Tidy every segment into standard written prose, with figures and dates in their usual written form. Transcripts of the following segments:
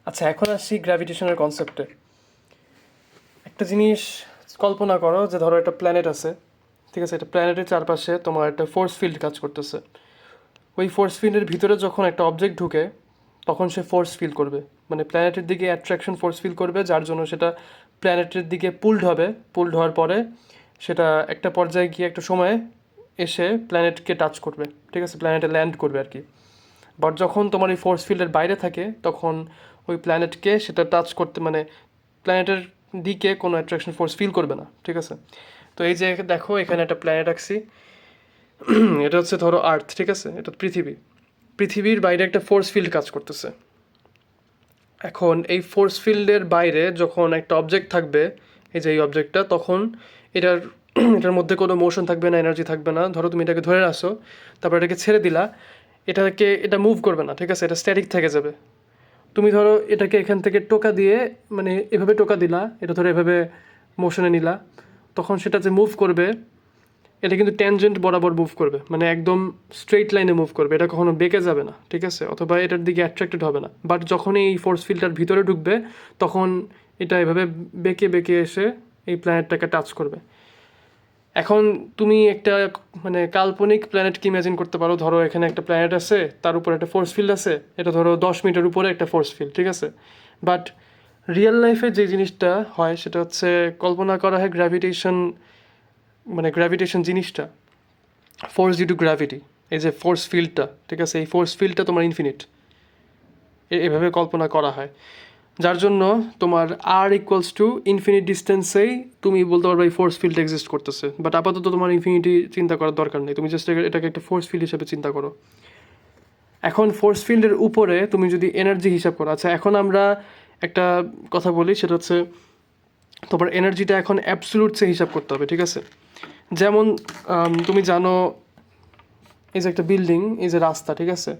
আচ্ছা, এখন আসছি গ্র্যাভিটেশনের কনসেপ্টে। একটা জিনিস কল্পনা করো যে ধরো একটা প্ল্যানেট আছে, ঠিক আছে? একটা প্ল্যানেটের চারপাশে তোমার একটা ফোর্স ফিল্ড কাজ করতেছে। ওই ফোর্স ফিল্ডের ভিতরে যখন একটা অবজেক্ট ঢুকে তখন সে ফোর্স ফিল করবে, মানে প্ল্যানেটের দিকে অ্যাট্রাকশন ফোর্স ফিল করবে, যার জন্য সেটা প্ল্যানেটের দিকে পুলড হবে। পুলড হওয়ার পরে সেটা একটা পর্যায়ে গিয়ে একটা সময়ে এসে প্ল্যানেটকে টাচ করবে, ঠিক আছে? প্ল্যানেটে ল্যান্ড করবে আর কি। বাট যখন তোমার এই ফোর্স ফিল্ডের বাইরে থাকে তখন ওই প্ল্যানেটকে সেটা টাচ করতে, মানে প্ল্যানেটের দিকে কোনো অ্যাট্রাকশন ফোর্স ফিল করবে না, ঠিক আছে? তো এই যে দেখো এখানে একটা প্ল্যানেট আঁকছি। এটা হচ্ছে ধরো আর্থ, ঠিক আছে? এটা পৃথিবী। পৃথিবীর বাইরে একটা ফোর্স ফিল্ড কাজ করতেছে। এখন এই ফোর্স ফিল্ডের বাইরে যখন একটা অবজেক্ট থাকবে, এই যে এই অবজেক্টটা, তখন এটার এটার মধ্যে কোনো মোশন থাকবে না, এনার্জি থাকবে না। ধরো তুমি এটাকে ধরে রাখছো, তারপর এটাকে ছেড়ে দিলা, এটা মুভ করবে না, ঠিক আছে? এটা স্ট্যাটিক থেকে যাবে। তুমি ধরো এটাকে এখান থেকে টোকা দিয়ে, মানে এভাবে টোকা দিলা, এটা ধরো এভাবে মোশনে নিলা, তখন সেটা যে মুভ করবে এটা কিন্তু ট্যানজেন্ট বরাবর মুভ করবে, মানে একদম স্ট্রেইট লাইনে মুভ করবে, এটা কখনো বেঁকে যাবে না, ঠিক আছে? অথবা এটার দিকে অ্যাট্রাক্টেড হবে না। বাট যখন এই ফোর্স ফিল্ডটার ভিতরে ঢুকবে তখন এটা এভাবে বেঁকে বেঁকে এসে এই প্ল্যানেটটাকে টাচ করবে। এখন তুমি একটা মানে কাল্পনিক প্ল্যানেটকে ইমাজিন করতে পারো। ধরো এখানে একটা প্ল্যানেট আছে, তার উপর একটা ফোর্স ফিল্ড আছে, এটা ধরো 10 মিটার উপরে একটা ফোর্স ফিল্ড, ঠিক আছে? বাট রিয়েল লাইফে যে জিনিসটা হয় সেটা হচ্ছে কল্পনা করা হয় গ্র্যাভিটেশন, মানে গ্র্যাভিটেশন জিনিসটা ফোর্স ডিউ টু গ্র্যাভিটি, এই যে ফোর্স ফিল্ডটা, ঠিক আছে? এই ফোর্স ফিল্ডটা তোমার ইনফিনিট, এভাবে কল্পনা করা হয়। যার জন্য তোমার আর ইকুয়ালস টু ইনফিনিট ডিস্টেন্সেই তুমি বলতে পারবে এই ফোর্স ফিল্ড এক্সিস্ট করতেছে। বাট আপাতত তোমার ইনফিনিটি চিন্তা করার দরকার নেই, তুমি জাস্ট এটাকে একটা ফোর্স ফিল্ড হিসেবে চিন্তা করো। এখন ফোর্স ফিল্ডের উপরে তুমি যদি এনার্জি হিসাব করো, আচ্ছা এখন আমরা একটা কথা বলি, সেটা হচ্ছে তোমার এনার্জিটা এখন অ্যাবসোলুটসে হিসাব করতে হবে, ঠিক আছে? যেমন তুমি জানো এই যে একটা বিল্ডিং, এই যে রাস্তা, ঠিক আছে?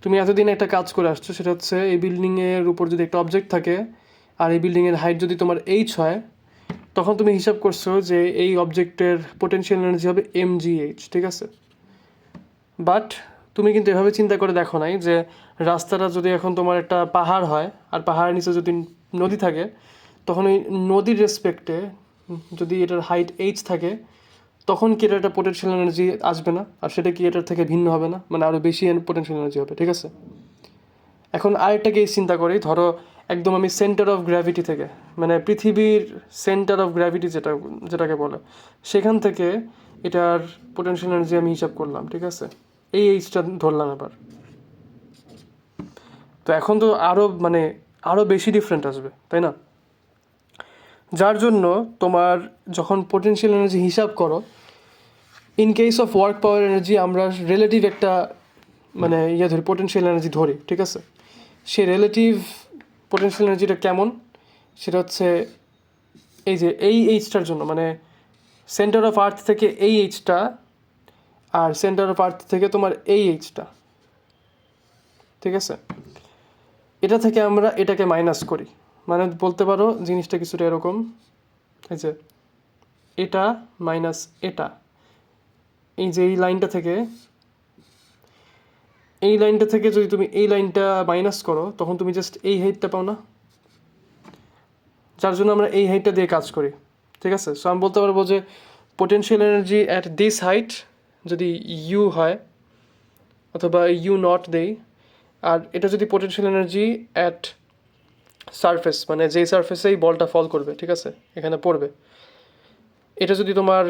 তুমি এতদিন একটা কাজ করে আসছো, সেটা হচ্ছে এই বিল্ডিংয়ের উপর যদি একটা অবজেক্ট থাকে আর এই বিল্ডিংয়ের হাইট যদি তোমার এইচ হয়, তখন তুমি হিসাব করছো যে এই অবজেক্টের পোটেনশিয়াল এনার্জি হবে mgh, ঠিক আছে? বাট তুমি কিন্তু এভাবে চিন্তা করে দেখো নাই যে রাস্তাটা যদি এখন তোমার একটা পাহাড় হয় আর পাহাড়ের নিচে যদি নদী থাকে, তখন ওই নদীর রেসপেক্টে যদি এটার হাইট এইচ থাকে, তখন কি এটা একটা পোটেনশিয়াল এনার্জি আসবে না? আর সেটা কি এটার থেকে ভিন্ন হবে না, মানে আরও বেশি পোটেনশিয়াল এনার্জি হবে, ঠিক আছে? এখন আরেকটা কেস চিন্তা করি। ধরো একদম আমি সেন্টার অফ গ্র্যাভিটি থেকে, মানে পৃথিবীর সেন্টার অফ গ্র্যাভিটি যেটাকে বলে, সেখান থেকে এটার পোটেনশিয়াল এনার্জি আমি হিসাব করলাম, ঠিক আছে? এই এইচটা ধরলাম এবার। তো এখন তো আরও বেশি ডিফারেন্ট আসবে, তাই না? যার জন্য তোমার যখন পোটেনশিয়াল এনার্জি হিসাব করো, in case of work power energy আমরা রিলেটিভ একটা মানে ধরি, পোটেনশিয়াল এনার্জি ধরি, ঠিক আছে? সেই রিলেটিভ পোটেনশিয়াল এনার্জিটা কেমন, সেটা হচ্ছে এই যে এই এইচটার জন্য, মানে সেন্টার অফ আর্থ থেকে এই এইচটা আর সেন্টার অফ আর্থ থেকে তোমার এই এইচটা, ঠিক আছে? এটা থেকে আমরা এটাকে মাইনাস করি, মানে বলতে পারো জিনিসটা কিছুটা এরকম, এই যে এটা মাইনাস এটা, এই যে এই লাইনটা থেকে যদি তুমি এই লাইনটা মাইনাস করো, তখন তুমি জাস্ট এই হাইটটা পাও না? যার জন্য আমরা এই হাইটটা দিয়ে কাজ করি, ঠিক আছে? সো আমি বলতে পারবো যে potential energy at this height যদি ইউ হয়, অথবা ইউ নট দেই, আর এটা যদি পোটেনশিয়াল এনার্জি অ্যাট সারফেস, মানে যেই সারফেসেই বলটা ফল করবে, ঠিক আছে, এখানে পড়বে, এটা যদি তোমার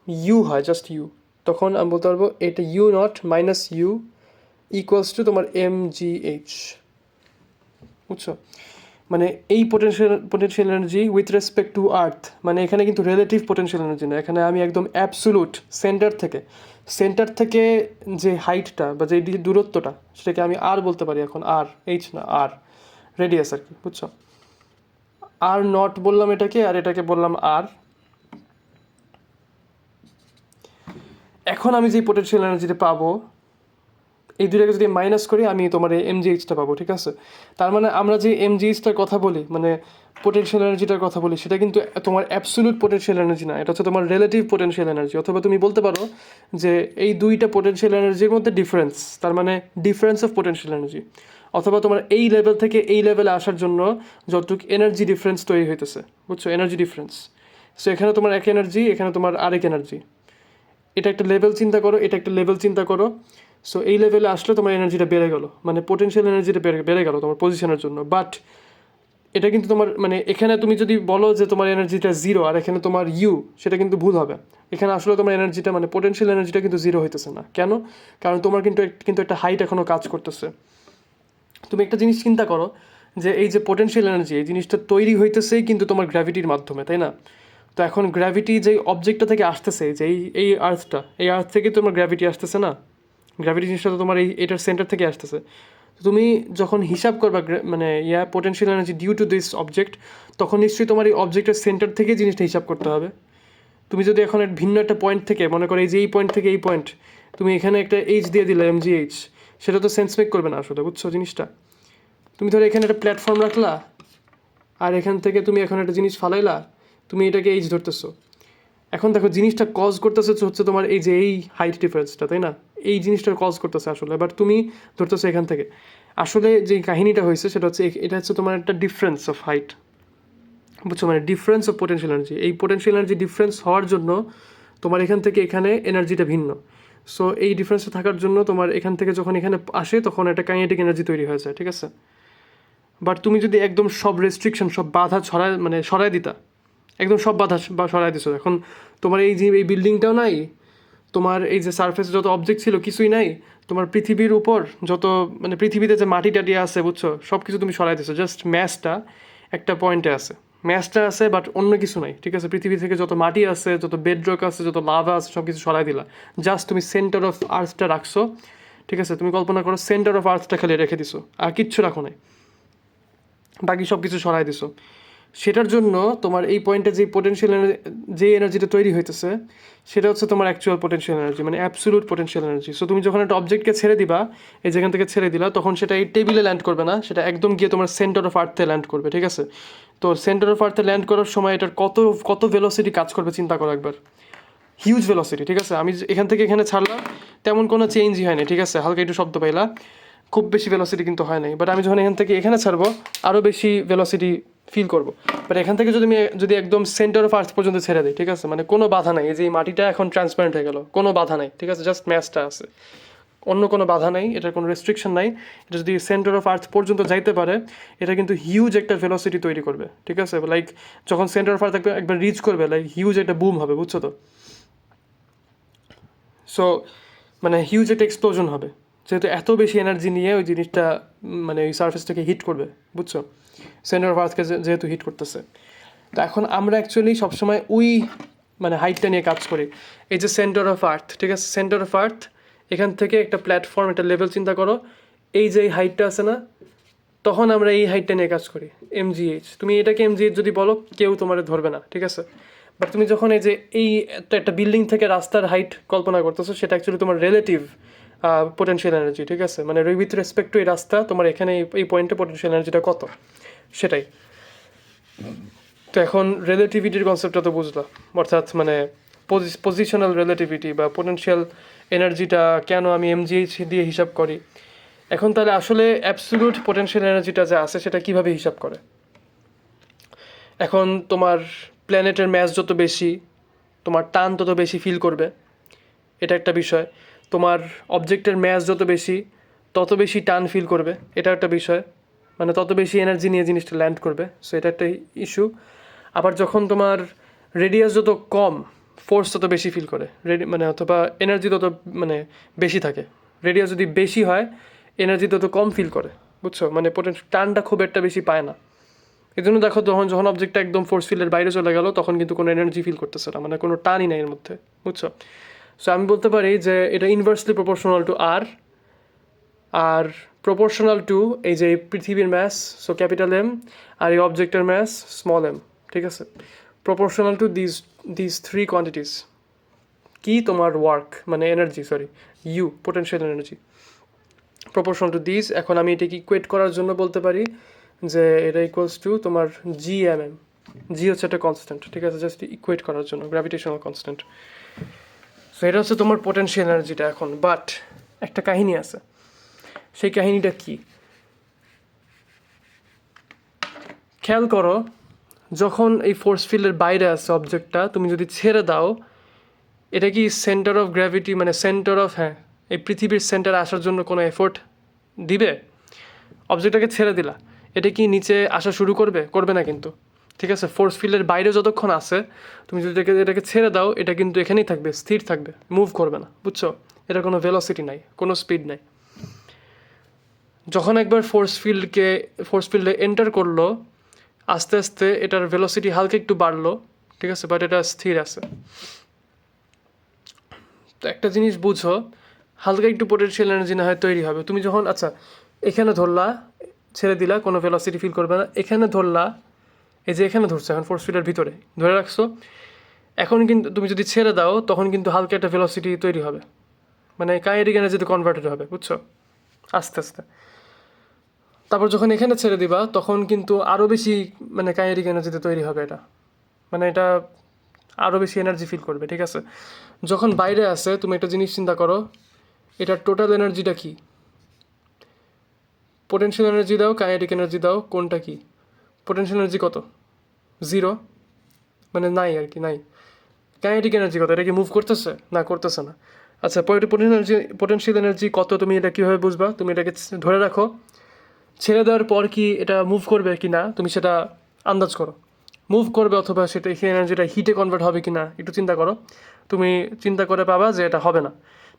ইউ হয়, জাস্ট ইউ, তখন আমি বলতে পারবো এটা U naught minus U equals to তোমার mgh, বুঝছো? মানে এই potential energy with respect to earth, মানে এখানে কিন্তু রিলেটিভ পোটেনশিয়াল এনার্জি না, এখানে আমি একদম অ্যাবসোলুট সেন্টার থেকে যে হাইটটা বা যে দূরত্বটা, সেটাকে আমি আর বলতে পারি এখন, আর এইচ না, আর রেডিয়াস আর কি, বুঝছো? আর নট বললাম এটাকে, আর এটাকে বললাম আর। এখন আমি যে পোটেনশিয়াল এনার্জিটা পাবো, এই দুটাকে যদি মাইনাস করি আমি তোমার এই mgh-টা পাবো, ঠিক আছে? তার মানে আমরা যে mgh-টার কথা বলি, মানে পোটেনশিয়াল এনার্জিটার কথা বলি, সেটা কিন্তু তোমার অ্যাবসোলুট পোটেনশিয়াল এনার্জি না, এটা হচ্ছে তোমার রিলেটিভ পোটেনশিয়াল এনার্জি। অথবা তুমি বলতে পারো যে এই দুইটা পোটেনশিয়াল এনার্জির মধ্যে ডিফারেন্স, তার মানে ডিফারেন্স অফ পোটেনশিয়াল এনার্জি। অথবা তোমার এই লেভেল থেকে এই লেভেলে আসার জন্য যতটুকু এনার্জি ডিফারেন্স তৈরি হইতেছে, বুঝছো, এনার্জি ডিফারেন্স। সো এখানে তোমার এক এনার্জি, এখানে তোমার আরেক এনার্জি, এটা একটা লেভেল চিন্তা করো, এটা একটা লেভেল চিন্তা করো। সো এই লেভেলে আসলে তোমার এনার্জিটা বেড়ে গেল, মানে পোটেনশিয়াল এনার্জিটা বেড়ে গেল তোমার পজিশনের জন্য। বাট এটা কিন্তু তোমার মানে এখানে তুমি যদি বলো যে তোমার এনার্জিটা জিরো আর এখানে তোমার ইউ, সেটা কিন্তু ভুল হবে। এখানে আসলে তোমার এনার্জিটা মানে পোটেনশিয়াল এনার্জিটা কিন্তু জিরো হইতেছে না। কেন? কারণ তোমার কিন্তু একটা হাইট এখনও কাজ করতেছে। তুমি একটা জিনিস চিন্তা করো যে এই যে পোটেনশিয়াল এনার্জি, এই জিনিসটা তৈরি হইতেছেই কিন্তু তোমার গ্র্যাভিটির মাধ্যমে, তাই না? তো এখন গ্র্যাভিটি যেই অবজেক্টটা থেকে আসতেছে, যে এই আর্থ থেকে তোমার গ্র্যাভিটি আসতেছে না, গ্র্যাভিটি জিনিসটা তো তোমার এটার সেন্টার থেকে আসতেছে। তুমি যখন হিসাব করবা মানে potential energy due to this object, তখন নিশ্চয়ই তোমার এই অবজেক্টের সেন্টার থেকে জিনিসটা হিসাব করতে হবে। তুমি যদি এখন ভিন্ন একটা পয়েন্ট থেকে মনে করো এই যে এই পয়েন্ট থেকে এই পয়েন্ট, তুমি এখানে একটা এইচ দিয়ে দিলে MGH, সেটা তো সেন্স মেক করবে না আসলে, বুঝছো জিনিসটা? তুমি ধরো এখানে একটা প্ল্যাটফর্ম রাখলা আর এখান থেকে তুমি এখন একটা জিনিস ফালাইলা, তুমি এটাকে এইচ ধরতেছো। এখন দেখো জিনিসটা কজ করতেছে হচ্ছে তোমার এই যে এই হাইট ডিফারেন্সটা, তাই না? এই জিনিসটার কজ করতেছে আসলে, বাট তুমি ধরতেছো এখান থেকে। আসলে যে কাহিনীটা হয়েছে সেটা হচ্ছে এটা হচ্ছে তোমার একটা ডিফারেন্স অফ হাইট, বুঝছো, মানে ডিফারেন্স অফ পোটেনশিয়াল এনার্জি। এই পোটেনশিয়াল এনার্জি ডিফারেন্স হওয়ার জন্য তোমার এখান থেকে এখানে এনার্জিটা ভিন্ন। সো এই ডিফারেন্সটা থাকার জন্য তোমার এখান থেকে যখন এখানে আসে তখন একটা কাইনেটিক এনার্জি তৈরি হয়ে যায়, ঠিক আছে? বাট তুমি যদি একদম সব রেস্ট্রিকশন, সব বাধা সরায় দিতা, একদম সব বাধা সরাই দিছো, এখন তোমার এই যে এই বিল্ডিংটাও নাই, তোমার এই যে সারফেসে যত অবজেক্ট ছিল কিছুই নাই, তোমার পৃথিবীর উপর যত মানে পৃথিবীতে যে মাটি টাটি আছে, বুঝছো, সব কিছু তুমি সরাই দিছো, জাস্ট ম্যাচটা একটা পয়েন্টে আছে, ম্যাচটা আছে বাট অন্য কিছু নাই, ঠিক আছে? পৃথিবী থেকে যত মাটি আছে, যত বেডরক আছে, যত লাভা আছে, সব কিছু সরাই দিলা, জাস্ট তুমি সেন্টার অফ আর্থটা রাখছো, ঠিক আছে? তুমি কল্পনা করো সেন্টার অফ আর্থটা খালি রেখে দিছো, আর কিচ্ছু রাখো নাই, বাকি সব কিছু সরাই দিছো। সেটার জন্য তোমার এই পয়েন্টে যে পোটেনশিয়াল যে এনার্জিটা তৈরি হইতেছে সেটা হচ্ছে তোমার অ্যাকচুয়াল পোটেনশিয়াল এনার্জি, মানে অ্যাবসোলুট পোটেনশিয়াল এনার্জি। সো তুমি যখন একটা অবজেক্টকে ছেড়ে দিবা, এই যেখান থেকে ছেড়ে দিলা, তখন সেটা এই টেবিলে ল্যান্ড করবে না, সেটা একদম গিয়ে তোমার সেন্টার অফ আর্থে ল্যান্ড করবে, ঠিক আছে? তো সেন্টার অফ আর্থে ল্যান্ড করার সময় এটার কত কত ভেলোসিটি কাজ করবে চিন্তা করো একবার। হিউজ ভেলোসিটি, ঠিক আছে? আমি এখান থেকে এখানে ছাড়লাম, তেমন কোনো চেঞ্জই হয়নি, ঠিক আছে? হালকা একটু শব্দ পাইলা, খুব বেশি ভেলোসিটি কিন্তু হয় নাই। বাট আমি যখন এখান থেকে এখানে ছাড়বো আরও বেশি ভেলোসিটি ফিল করবো। বাট এখান থেকে যদি একদম সেন্টার অফ আর্থ পর্যন্ত ছেড়ে দিই, ঠিক আছে, মানে কোনো বাধা নাই, এই যে এই মাটিটা এখন ট্রান্সপারেন্ট হয়ে গেল, কোনো বাধা নাই, ঠিক আছে? জাস্ট ম্যাচটা আছে, অন্য কোনো বাধা নাই, এটার কোনো রেস্ট্রিকশন নাই। এটা যদি সেন্টার অফ আর্থ পর্যন্ত যাইতে পারে, এটা কিন্তু হিউজ একটা ভেলোসিটি তৈরি করবে, ঠিক আছে? লাইক যখন সেন্টার অফ আর্থ একবার রিচ করবে, লাইক হিউজ একটা বুম হবে, বুঝছো তো? সো মানে হিউজ একটা এক্সপ্লোজন হবে, যেহেতু এত বেশি এনার্জি নিয়ে ওই জিনিসটা মানে ওই সারফেসটাকে হিট করবে, বুঝছো? সেন্টার অফ আর্থকে যেহেতু হিট করতেছে। তো এখন আমরা অ্যাকচুয়ালি সবসময় ওই মানে হাইটটা নিয়ে কাজ করি। এই যে সেন্টার অফ আর্থ, ঠিক আছে, সেন্টার অফ আর্থ, এখান থেকে একটা প্ল্যাটফর্ম, একটা লেভেল চিন্তা করো, এই যে এই হাইটটা আছে না, তখন আমরা এই হাইটটা নিয়ে কাজ করি, MGH। তুমি এটাকে MGH যদি বলো, কেউ তোমার ধরবে না, ঠিক আছে? বাট তুমি যখন এই যে এই একটা বিল্ডিং থেকে রাস্তার হাইট কল্পনা করতেছো, সেটা অ্যাকচুয়ালি তোমার রিলেটিভ পোটেনশিয়াল এনার্জি, ঠিক আছে? মানে উইথ রেসপেক্ট টু এই রাস্তা, তোমার এখানে এই পয়েন্টে পোটেনশিয়াল এনার্জিটা কত, সেটাই। তো এখন রিলেটিভিটির কনসেপ্টটা তো বুঝলাম, অর্থাৎ মানে পজিশনাল রিলেটিভিটি বা পোটেনশিয়াল এনার্জিটা কেন আমি MGH দিয়ে হিসাব করি। এখন তাহলে আসলে অ্যাবসোলিউট পোটেনশিয়াল এনার্জিটা যা আছে সেটা কিভাবে হিসাব করে? এখন তোমার প্ল্যানেটের ম্যাস যত বেশি, তোমার টান তত বেশি ফিল করবে, এটা একটা বিষয়। তোমার অবজেক্টের ম্যাস যত বেশি, তত বেশি টান ফিল করবে, এটা একটা বিষয়। মানে তত বেশি এনার্জি নিয়ে জিনিসটা ল্যান্ড করবে, সো এটা একটা ইস্যু। আবার যখন তোমার রেডিয়াস যত কম, ফোর্স তত বেশি ফিল করে, মানে অথবা এনার্জি তত মানে বেশি থাকে। রেডিয়াস যদি বেশি হয়, এনার্জি তত কম ফিল করে, বুঝছো? মানে টানটা খুব একটা বেশি পায় না। এই জন্য দেখো যখন অবজেক্টটা একদম ফোর্স ফিল্ডের বাইরে চলে গেল, তখন কিন্তু কোনো এনার্জি ফিল করতেছে না, মানে কোনো টানই নাই এর মধ্যে, বুঝছো? সো আমি বলতে পারি যে এটা ইনভার্সলি প্রপোর্শনাল টু আর প্রপোর্শনাল টু এই যে পৃথিবীর ম্যাস, সো ক্যাপিটাল M, আর এই অবজেক্টের ম্যাস স্মল m, ঠিক আছে? Proportional to this three quantities. কি? তোমার ওয়ার্ক মানে energy, U potential energy, proportional to this. এখন আমি এটাকে ইকুয়েট করার জন্য বলতে পারি যে এটা ইকুয়ালস টু তোমার GMM। জি হচ্ছে একটা কনস্ট্যান্ট, ঠিক আছে? জাস্ট ইকুয়েট করার জন্য, গ্র্যাভিটেশনাল কনস্ট্যান্ট। সো এটা হচ্ছে তোমার পোটেনশিয়াল এনার্জিটা। এখন বাট একটা কাহিনী আছে, সেই কাহিনীটা কি? খেয়াল করো, যখন এই ফোর্স ফিল্ডের বাইরে আছে অবজেক্টটা, তুমি যদি ছেড়ে দাও, এটা কি সেন্টার অফ গ্র্যাভিটি মানে সেন্টার অফ, হ্যাঁ, এই পৃথিবীর সেন্টারে আসার জন্য কোনো এফোর্ট দিবে? অবজেক্টটাকে ছেড়ে দিলা, এটা কি নিচে আসা শুরু করবে? করবে না কিন্তু, ঠিক আছে? ফোর্স ফিল্ডের বাইরে যতক্ষণ আছে, তুমি যদি এটাকে ছেড়ে দাও, এটা কিন্তু এখানেই থাকবে, স্থির থাকবে, মুভ করবে না, বুঝছো? এটা কোনো ভেলোসিটি নাই, কোনো স্পিড নাই। যখন একবার ফোর্স ফিল্ডে এন্টার করলো, আস্তে আস্তে এটার ভেলোসিটি হালকা একটু বাড়লো, ঠিক আছে, বাট এটা স্থির আছে। তো একটা জিনিস বুঝো, হালকা একটু পোটেনশিয়াল এনার্জি না হয় তৈরি হবে। তুমি যখন আচ্ছা এখানে ধরলা, ছেড়ে দিলা, কোনো ভেলোসিটি ফিল করবে না। এখানে ধরলা, এই যে এখানে ধরছো, এখন ফোর্স ফিল্ডের ভিতরে ধরে রাখছো, এখন কিন্তু তুমি যদি ছেড়ে দাও, তখন কিন্তু হালকা একটা ভেলোসিটি তৈরি হবে, মানে কাইনেটিক এনার্জিতে কনভার্টেড হবে, বুঝছো? আস্তে আস্তে। তারপর যখন এখানে ছেড়ে দিবা, তখন কিন্তু আরও বেশি মানে কাইনেটিক এনার্জিতে তৈরি হবে এটা, মানে এটা আরও বেশি এনার্জি ফিল করবে, ঠিক আছে? যখন বাইরে আসে, তুমি একটা জিনিস চিন্তা করো, এটার টোটাল এনার্জিটা কি? পোটেনশিয়াল এনার্জি দাও, কাইনেটিক এনার্জি দাও, কোনটা কি? পোটেনশিয়াল এনার্জি কত? 0, মানে নাই আর কি, নাই। কাইনেটিক এনার্জি কত? এটা কি মুভ করতেছে? না, করতেছে না। আচ্ছা, পোটেনশিয়াল এনার্জি কত, তুমি এটা কীভাবে বুঝবা? তুমি এটাকে ধরে রাখো, ছেড়ে দেওয়ার পর কি এটা মুভ করবে কি না, তুমি সেটা আন্দাজ করো। মুভ করবে, অথবা সেটা সেই এনার্জিটা হিটে কনভার্ট হবে কি না একটু চিন্তা করো। তুমি চিন্তা করে পাবা যে এটা হবে না,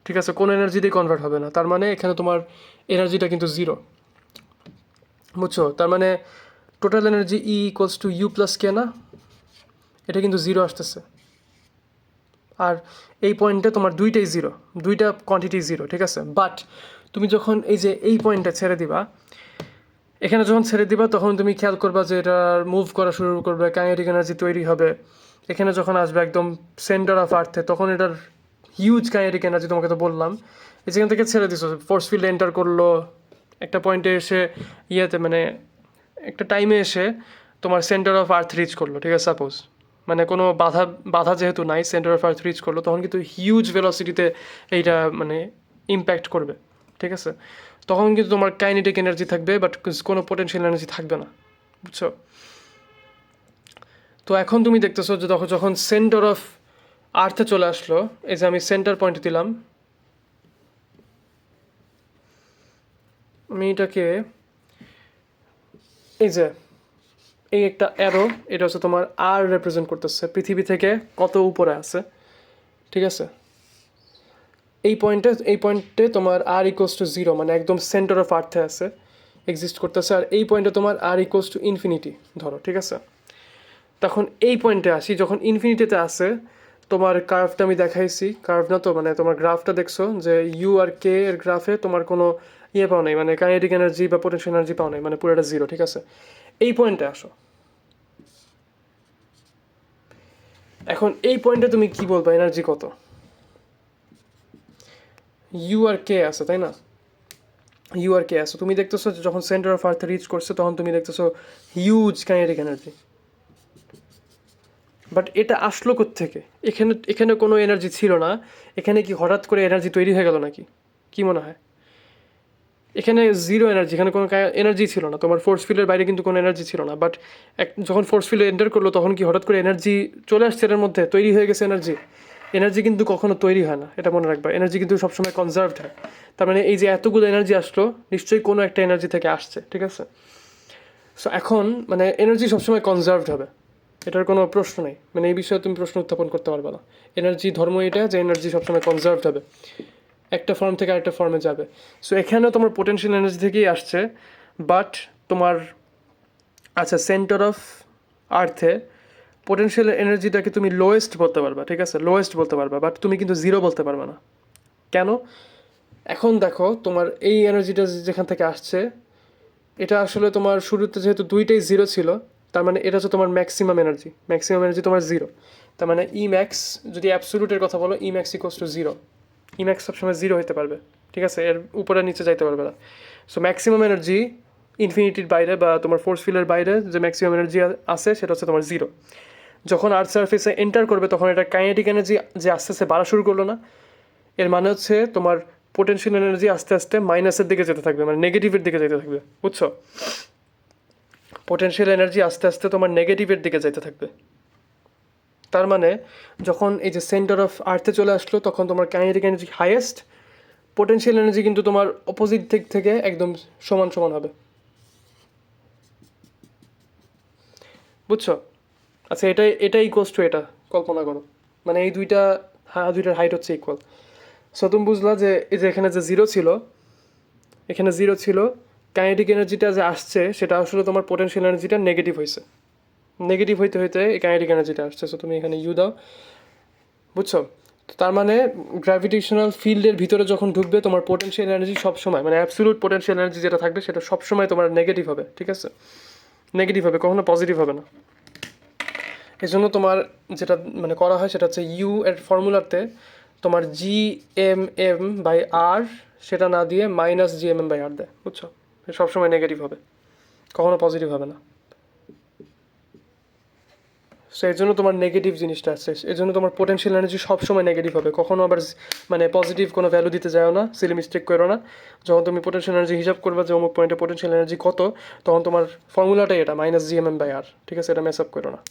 ঠিক আছে? কোনো এনার্জিতেই কনভার্ট হবে না। তার মানে এখানে তোমার এনার্জিটা কিন্তু 0, বুঝছো? তার মানে টোটাল এনার্জি E = U+K না, এটা কিন্তু 0 আসতেছে। আর এই পয়েন্টে তোমার দুইটাই 0, দুইটা কোয়ান্টিটি 0, ঠিক আছে? বাট তুমি যখন এই যে এই পয়েন্টটা ছেড়ে দিবা, এখানে যখন ছেড়ে দিবা, তখন তুমি খেয়াল করবা যে এটা মুভ করা শুরু করবে, কাইনেটিক এনার্জি তৈরি হবে। এখানে যখন আসবে একদম সেন্টার অফ আর্থে, তখন এটার হিউজ কাইনেটিক এনার্জি, তোমাকে তো বললাম। যেখান থেকে ছেড়ে দিছো, ফোর্স ফিল্ডে এন্টার করলো, একটা পয়েন্টে এসে ইয়েতে মানে একটা টাইমে এসে তোমার সেন্টার অফ আর্থ রিচ করলো, ঠিক আছে? সাপোজ মানে কোনো বাধা যেহেতু নাই, সেন্টার অফ আর্থ রিচ করলো, তখন কিন্তু হিউজ ভেলোসিটিতে এইটা মানে ইম্প্যাক্ট করবে, ঠিক আছে? তখন কিন্তু তোমার কাইনেটিক এনার্জি থাকবে, বাট কোনো পোটেনশিয়াল এনার্জি থাকবে না, বুঝছো? তো এখন তুমি দেখতেছো যে যখন সেন্টার অফ আর্থে চলে আসলো, এই যে আমি সেন্টার পয়েন্ট দিলাম, আমি এটাকে এই যে এই একটা অ্যারো, এটা হচ্ছে তোমার আর রিপ্রেজেন্ট করতেছে পৃথিবী থেকে কত উপরে আছে, ঠিক আছে? এই পয়েন্টে তোমার R = 0, মানে একদম সেন্টার অফ আর্থে আছে, এক্সিস্ট করতেছে। আর এই পয়েন্টে তোমার R =∞ ধরো, ঠিক আছে? তখন এই পয়েন্টে আসি, যখন ইনফিনিটিতে আসে, তোমার কার্ভটা আমি দেখাইছি, কার্ভ না তো মানে তোমার গ্রাফটা দেখছো যে ইউ আর কে এর গ্রাফে তোমার কোনো ইয়ে পাও নাই, মানে কাইনেটিক এনার্জি বা পোটেনশিয়াল এনার্জি পাও নাই, মানে পুরোটা 0, ঠিক আছে? এই পয়েন্টে আসো। এখন এই পয়েন্টে তুমি কি বলবা এনার্জি কত? ইউ আর কে আছে, তাই না? ইউ আর কে আছে, তুমি দেখতেছো যখন সেন্টার অফ আর্থ রিচ করছে, তখন তুমি দেখতেছো হিউজ কাইনেটিক এনার্জি। বাট এটা আসলো কোত্থেকে? এখানে কোনো এনার্জি ছিল না। এখানে কি হঠাৎ করে এনার্জি তৈরি হয়ে গেল নাকি? কি মনে হয়? এখানে 0 এনার্জি, এখানে কোনো এনার্জি ছিল না। তোমার ফোর্স ফিল্ডের বাইরে কিন্তু কোনো এনার্জি ছিল না। বাট যখন ফোর্স ফিল্ডে এন্টার করলো, তখন কি হঠাৎ করে এনার্জি চলে আসছে এর মধ্যে, তৈরি হয়ে গেছে এনার্জি? এনার্জি কিন্তু কখনো তৈরি হয় না, এটা মনে রাখবা। এনার্জি কিন্তু সবসময় কনজার্ভড হয়। তার মানে এই যে এতগুলো এনার্জি আসলো, নিশ্চয়ই কোনো একটা এনার্জি থেকে আসছে, ঠিক আছে? সো এখন মানে এনার্জি সবসময় কনজার্ভড হবে, এটার কোনো প্রশ্ন নেই। মানে এই বিষয়ে তুমি প্রশ্ন উত্থাপন করতে পারবে না। এনার্জি ধর্ম এটা যে এনার্জি সবসময় কনজার্ভড হবে, একটা ফর্ম থেকে আরেকটা ফর্মে যাবে। সো এখানেও তোমার পোটেনশিয়াল এনার্জি থেকেই আসছে, বাট তোমার আচ্ছা সেন্টার অফ আর্থে পোটেনশিয়াল এনার্জিটাকে তুমি লোয়েস্ট বলতে পারবা, ঠিক আছে? লোয়েস্ট বলতে পারবা, বাট তুমি কিন্তু 0 বলতে পারবে না। কেন? এখন দেখো, তোমার এই এনার্জিটা যেখান থেকে আসছে, এটা আসলে তোমার শুরুতে যেহেতু দুইটাই 0 ছিল, তার মানে এটা হচ্ছে তোমার ম্যাক্সিমাম এনার্জি তোমার 0। তার মানে ইম্যাক্স, যদি অ্যাবসোলুটের কথা বলো, E max = 0। ইম্যাক্স সবসময় 0 হতে পারবে, ঠিক আছে? এর উপরে নিচে যাইতে পারবে না। সো ম্যাক্সিমাম এনার্জি ইনফিনিটির বাইরে বা তোমার ফোর্স ফিল্ডের বাইরে যে ম্যাক্সিমাম এনার্জি আছে, সেটা হচ্ছে তোমার 0। যখন আর্থ সারফেসে এন্টার করবে, তখন এটা কাইনেটিক এনার্জি যে আস্তে আস্তে বাড়া শুরু করলো না, এর মানে হচ্ছে তোমার পোটেনশিয়াল এনার্জি আস্তে আস্তে মাইনাসের দিকে যেতে থাকবে, মানে নেগেটিভের দিকে যেতে থাকবে, বুঝছো? পোটেনশিয়াল এনার্জি আস্তে আস্তে তোমার নেগেটিভের দিকে যাইতে থাকবে। তার মানে যখন এই যে সেন্টার অফ আর্থে চলে আসলো তখন তোমার kinetic energy highest, potential energy কিন্তু তোমার অপোজিট দিক থেকে একদম সমান সমান হবে। বুঝছো? আচ্ছা, এটাই ইকুয়ালস টু এটা কল্পনা করো, মানে এই দুইটার হাইট হচ্ছে ইকুয়াল। সো তুমি বুঝলা যে এই যে এখানে যে জিরো ছিল, এখানে জিরো ছিল, কাইনেটিক এনার্জিটা যে আসছে সেটা আসলে তোমার পোটেনশিয়াল এনার্জিটা নেগেটিভ হয়েছে, নেগেটিভ হইতে হইতে এই কাইনেটিক এনার্জিটা আসছে। সো তুমি এখানে ইউ দাও, বুঝছো? তো তার মানে গ্র্যাভিটেশনাল ফিল্ডের ভিতরে যখন ঢুকবে তোমার পোটেনশিয়াল এনার্জি সবসময়, মানে অ্যাবসলিউট পোটেনশিয়াল এনার্জি যেটা থাকবে সেটা সবসময় তোমার নেগেটিভ হবে, ঠিক আছে? নেগেটিভ হবে, কখনো পজিটিভ হবে না। এই জন্য তোমার যেটা মানে করা হয় সেটা হচ্ছে ইউ এর ফর্মুলাতে তোমার G M M by R সেটা না দিয়ে minus G M M by R দেয়, বুঝছো? সবসময় নেগেটিভ হবে, কখনো পজিটিভ হবে না। সো এই জন্য তোমার নেগেটিভ জিনিসটা আসছে, এই জন্য তোমার পোটেনশিয়াল এনার্জি সবসময় নেগেটিভ হবে, কখনো আবার মানে পজিটিভ কোনো ভ্যালু দিতে যাও না, সিলি মিস্টেক করো না। যখন তুমি পোটেনশিয়াল এনার্জি হিসাব করবে যে অমুক পয়েন্টে পোটেনশিয়াল এনার্জি কত, তখন তোমার ফর্মুলাটাই এটা minus G M M by R, ঠিক আছে? এটা মেস আপ করো না।